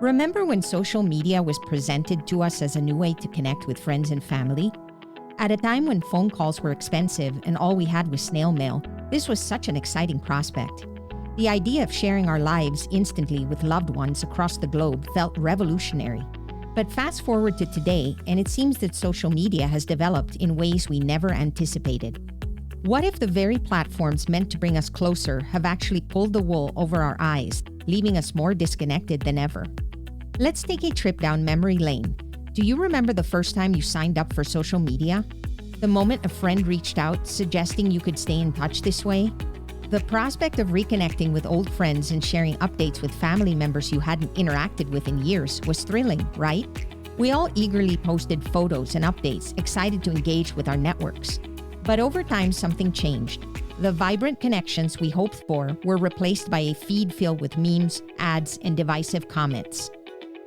Remember when social media was presented to us as a new way to connect with friends and family? At a time when phone calls were expensive and all we had was snail mail, this was such an exciting prospect. The idea of sharing our lives instantly with loved ones across the globe felt revolutionary. But fast forward to today, and it seems that social media has developed in ways we never anticipated. What if the very platforms meant to bring us closer have actually pulled the wool over our eyes, leaving us more disconnected than ever? Let's take a trip down memory lane. Do you remember the first time you signed up for social media? The moment a friend reached out suggesting you could stay in touch this way? The prospect of reconnecting with old friends and sharing updates with family members you hadn't interacted with in years was thrilling, right? We all eagerly posted photos and updates, excited to engage with our networks. But over time, something changed. The vibrant connections we hoped for were replaced by a feed filled with memes, ads, and divisive comments.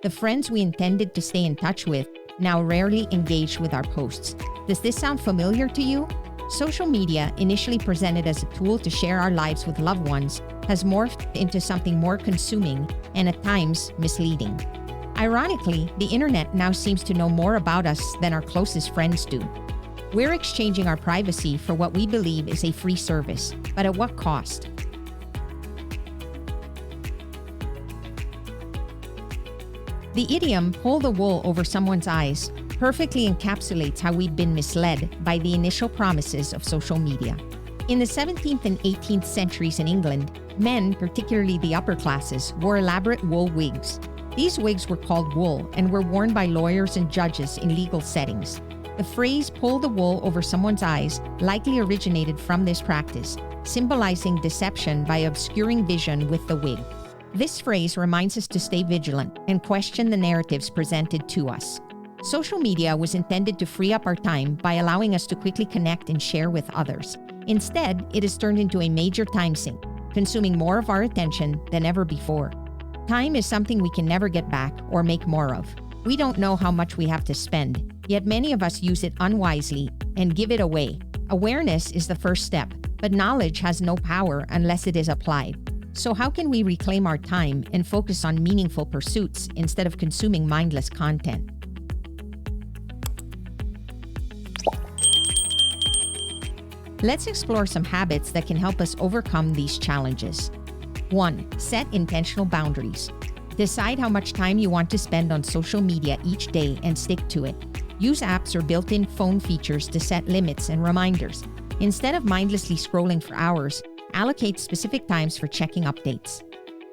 The friends we intended to stay in touch with now rarely engage with our posts. Does this sound familiar to you? Social media, initially presented as a tool to share our lives with loved ones, has morphed into something more consuming and at times misleading. Ironically, the internet now seems to know more about us than our closest friends do. We're exchanging our privacy for what we believe is a free service, but at what cost? The idiom, pull the wool over someone's eyes, perfectly encapsulates how we've been misled by the initial promises of social media. In the 17th and 18th centuries in England, men, particularly the upper classes, wore elaborate wool wigs. These wigs were called wool and were worn by lawyers and judges in legal settings. The phrase pull the wool over someone's eyes likely originated from this practice, symbolizing deception by obscuring vision with the wig. This phrase reminds us to stay vigilant and question the narratives presented to us. Social media was intended to free up our time by allowing us to quickly connect and share with others. Instead, it has turned into a major time sink, consuming more of our attention than ever before. Time is something we can never get back or make more of. We don't know how much we have to spend, yet many of us use it unwisely and give it away. Awareness is the first step, but knowledge has no power unless it is applied. So how can we reclaim our time and focus on meaningful pursuits instead of consuming mindless content? Let's explore some habits that can help us overcome these challenges. 1. Set intentional boundaries. Decide how much time you want to spend on social media each day and stick to it. Use apps or built-in phone features to set limits and reminders. Instead of mindlessly scrolling for hours, allocate specific times for checking updates.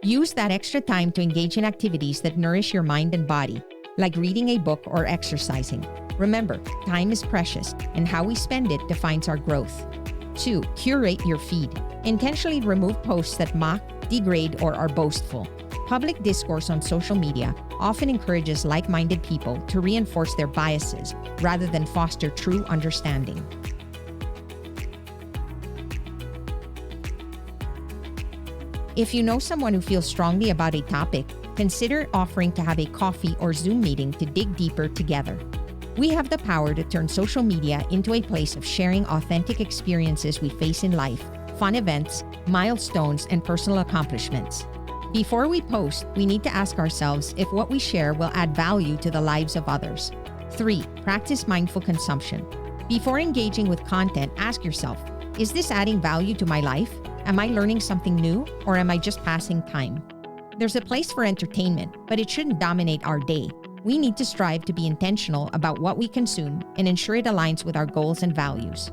Use that extra time to engage in activities that nourish your mind and body, like reading a book or exercising. Remember, time is precious, and how we spend it defines our growth. 2. Curate your feed. Intentionally remove posts that mock, degrade, or are boastful. Public discourse on social media often encourages like-minded people to reinforce their biases rather than foster true understanding. If you know someone who feels strongly about a topic, consider offering to have a coffee or Zoom meeting to dig deeper together. We have the power to turn social media into a place of sharing authentic experiences we face in life, fun events, milestones, and personal accomplishments. Before we post, we need to ask ourselves if what we share will add value to the lives of others. 3. Practice mindful consumption. Before engaging with content, ask yourself, is this adding value to my life? Am I learning something new, or am I just passing time? There's a place for entertainment, but it shouldn't dominate our day. We need to strive to be intentional about what we consume and ensure it aligns with our goals and values.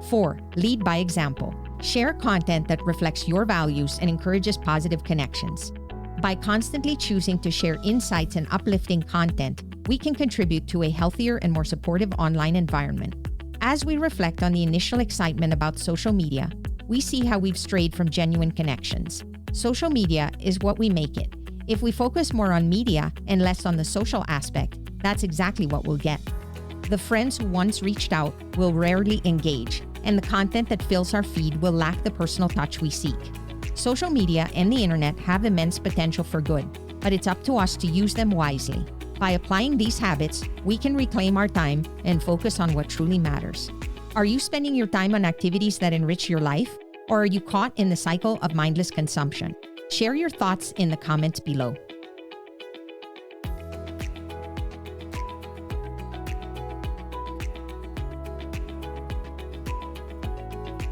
4. Lead by example. Share content that reflects your values and encourages positive connections. By constantly choosing to share insights and uplifting content, we can contribute to a healthier and more supportive online environment. As we reflect on the initial excitement about social media, we see how we've strayed from genuine connections. Social media is what we make it. If we focus more on media and less on the social aspect, that's exactly what we'll get. The friends who once reached out will rarely engage, and the content that fills our feed will lack the personal touch we seek. Social media and the internet have immense potential for good, but it's up to us to use them wisely. By applying these habits, we can reclaim our time and focus on what truly matters. Are you spending your time on activities that enrich your life, or are you caught in the cycle of mindless consumption? Share your thoughts in the comments below.